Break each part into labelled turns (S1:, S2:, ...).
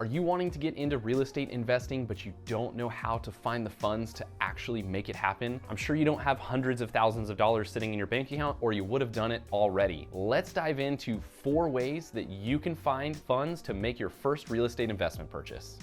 S1: Are you wanting to get into real estate investing, but you don't know how to find the funds to actually make it happen? I'm sure you don't have hundreds of thousands of dollars sitting in your bank account, or you would have done it already. Let's dive into 4 ways that you can find funds to make your first real estate investment purchase.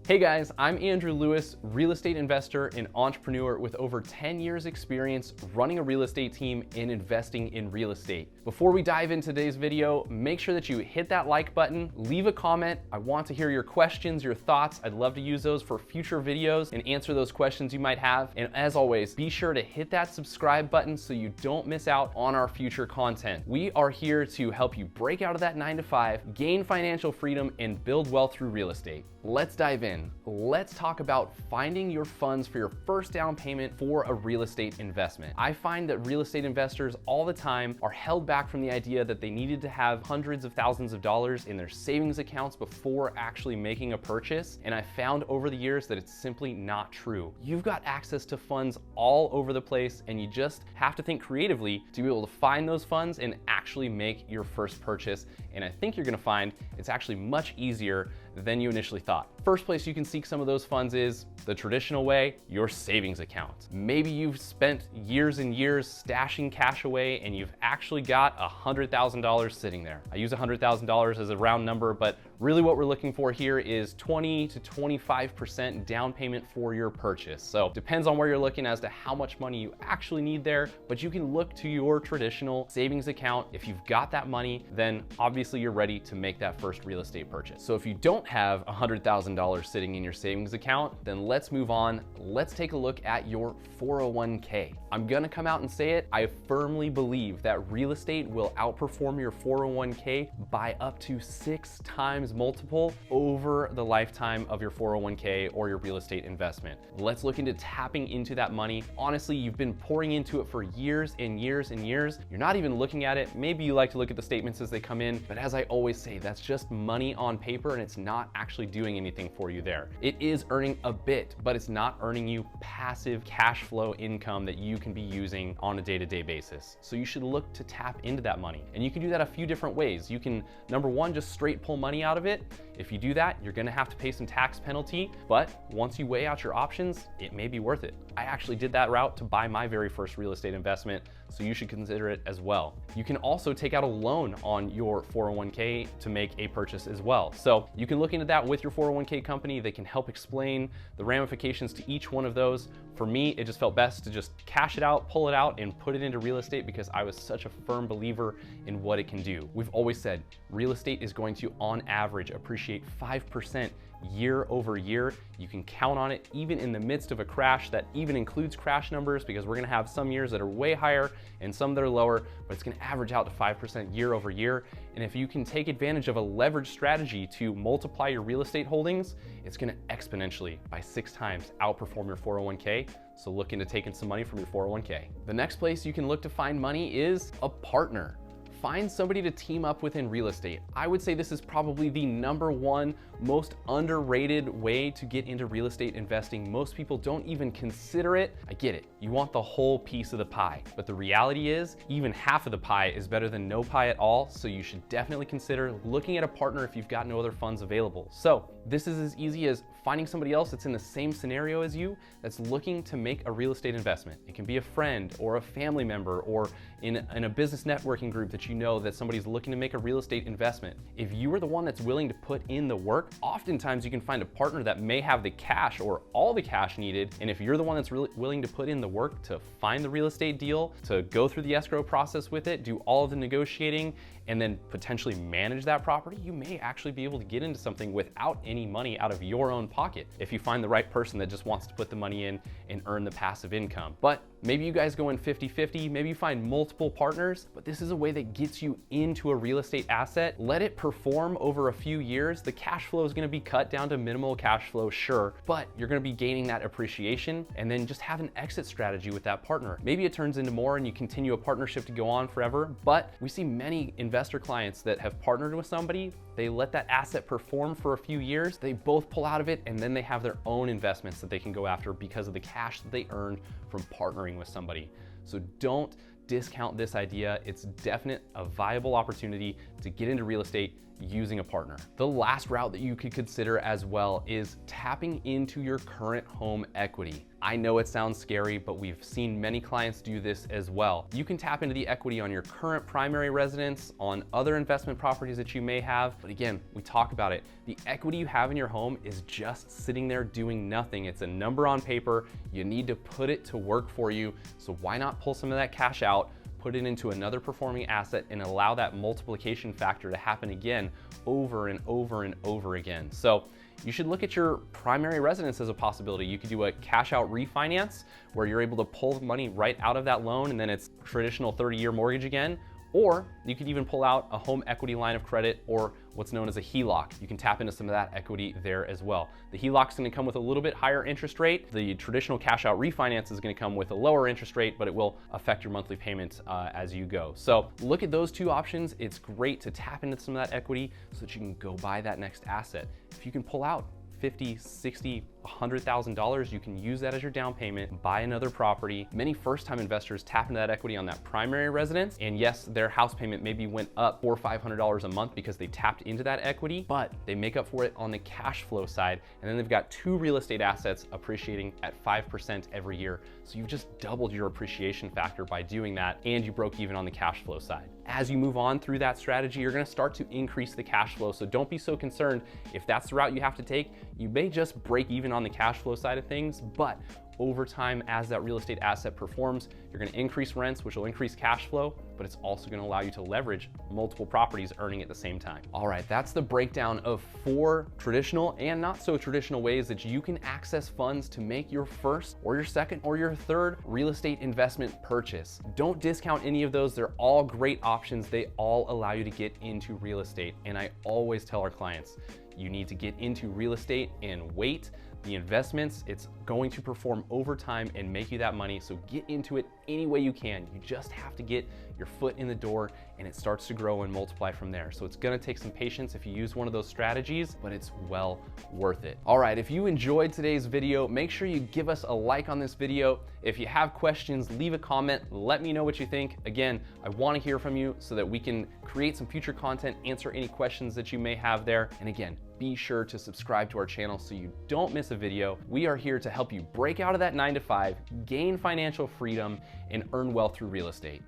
S1: Hey guys, I'm Andrew Lewis, real estate investor and entrepreneur with over 10 years experience running a real estate team and investing in real estate. Before we dive into today's video, make sure that you hit that like button, leave a comment. I want to hear your questions, your thoughts. I'd love to use those for future videos and answer those questions you might have. And as always, be sure to hit that subscribe button so you don't miss out on our future content. We are here to help you break out of that 9-to-5, gain financial freedom, and build wealth through real estate. Let's dive in. Let's talk about finding your funds for your first down payment for a real estate investment. I find that real estate investors all the time are held back from the idea that they needed to have hundreds of thousands of dollars in their savings accounts before actually making a purchase. And I found over the years that it's simply not true. You've got access to funds all over the place, and you just have to think creatively to be able to find those funds and actually make your first purchase. And I think you're gonna find it's actually much easier than you initially thought. First place you can seek some of those funds is the traditional way, your savings account. Maybe you've spent years and years stashing cash away and you've actually got $100,000 sitting there. I use $100,000 as a round number, but really what we're looking for here is 20 to 25% down payment for your purchase. So depends on where you're looking as to how much money you actually need there, but you can look to your traditional savings account. If you've got that money, then obviously you're ready to make that first real estate purchase. So if you don't have $100,000 sitting in your savings account, then let's move on. Let's take a look at your 401k. I'm gonna come out and say it. I firmly believe that real estate will outperform your 401k by up to 6 times multiple over the lifetime of your 401k or your real estate investment. Let's look into tapping into that money. Honestly, you've been pouring into it for years and years and years. You're not even looking at it. Maybe you like to look at the statements as they come in, but as I always say, that's just money on paper and it's not actually doing anything for you there. It is earning a bit, but it's not earning you passive cash flow income that you can be using on a day-to-day basis. So you should look to tap into that money. And you can do that a few different ways. You can, number one, just straight pull money out of it. If you do that, you're gonna have to pay some tax penalty, but once you weigh out your options, it may be worth it. I actually did that route to buy my very first real estate investment, so you should consider it as well. You can also take out a loan on your 401k to make a purchase as well. So you can look into that with your 401k company. They can help explain the ramifications to each one of those. For me, it just felt best to just cash it out, pull it out, and put it into real estate because I was such a firm believer in what it can do. We've always said real estate is going to, on average, appreciate 5% year over year. You can count on it even in the midst of a crash. That even includes crash numbers because we're gonna have some years that are way higher and some that are lower, but it's gonna average out to 5% year over year. And if you can take advantage of a leverage strategy to multiply your real estate holdings, it's gonna exponentially by 6 times outperform your 401k. So look into taking some money from your 401k. The next place you can look to find money is a partner. Find somebody to team up with in real estate. I would say this is probably the #1 most underrated way to get into real estate investing. Most people don't even consider it. I get it. You want the whole piece of the pie, but the reality is even half of the pie is better than no pie at all. So you should definitely consider looking at a partner if you've got no other funds available. So this is as easy as finding somebody else that's in the same scenario as you that's looking to make a real estate investment. It can be a friend or a family member or in a business networking group that you know that somebody's looking to make a real estate investment. If you are the one that's willing to put in the work, oftentimes you can find a partner that may have the cash or all the cash needed. And if you're the one that's really willing to put in the work to find the real estate deal, to go through the escrow process with it, do all of the negotiating, and then potentially manage that property, you may actually be able to get into something without any money out of your own pocket if you find the right person that just wants to put the money in and earn the passive income. But maybe you guys go in 50-50, maybe you find multiple partners, but this is a way that gets you into a real estate asset, let it perform over a few years. The cash flow is gonna be cut down to minimal cash flow, sure, but you're gonna be gaining that appreciation, and then just have an exit strategy with that partner. Maybe it turns into more and you continue a partnership to go on forever, but we see many investor clients that have partnered with somebody, they let that asset perform for a few years, they both pull out of it, and then they have their own investments that they can go after because of the cash that they earned from partnering with somebody. So don't discount this idea. It's definitely a viable opportunity to get into real estate using a partner. The last route that you could consider as well is tapping into your current home equity. I know it sounds scary, but we've seen many clients do this as well. You can tap into the equity on your current primary residence, on other investment properties that you may have. But again, we talk about it. The equity you have in your home is just sitting there doing nothing. It's a number on paper. You need to put it to work for you. So why not pull some of that cash out, put it into another performing asset, and allow that multiplication factor to happen again over and over and over again. So you should look at your primary residence as a possibility. You could do a cash out refinance where you're able to pull the money right out of that loan and then it's traditional 30-year mortgage again. Or you could even pull out a home equity line of credit, or what's known as a HELOC. You can tap into some of that equity there as well. The HELOC is going to come with a little bit higher interest rate. The traditional cash out refinance is going to come with a lower interest rate, but it will affect your monthly payments as you go. So look at those two options. It's great to tap into some of that equity so that you can go buy that next asset. If you can pull out $50,000, $60,000, $100,000, you can use that as your down payment, buy another property. Many first-time investors tap into that equity on that primary residence, and yes, their house payment maybe went up $400 or $500 a month because they tapped into that equity, but they make up for it on the cash flow side, and then they've got 2 real estate assets appreciating at 5% every year. So you've just doubled your appreciation factor by doing that, and you broke even on the cash flow side. As you move on through that strategy, you're gonna start to increase the cash flow, so don't be so concerned if that's the route you have to take. You may just break even on the cash flow side of things, but over time, as that real estate asset performs, you're gonna increase rents, which will increase cash flow, but it's also gonna allow you to leverage multiple properties earning at the same time. All right, that's the breakdown of 4 traditional and not so traditional ways that you can access funds to make your first or your second or your third real estate investment purchase. Don't discount any of those. They're all great options. They all allow you to get into real estate. And I always tell our clients, you need to get into real estate and wait. The investments, it's going to perform over time and make you that money. So get into it any way you can. You just have to get your foot in the door and it starts to grow and multiply from there. So it's gonna take some patience if you use one of those strategies, but it's well worth it. All right, if you enjoyed today's video, make sure you give us a like on this video. If you have questions, leave a comment, let me know what you think. Again, I wanna hear from you so that we can create some future content, answer any questions that you may have there. And again, be sure to subscribe to our channel so you don't miss a video. We are here to help you break out of that 9 to 5, gain financial freedom, and earn wealth through real estate.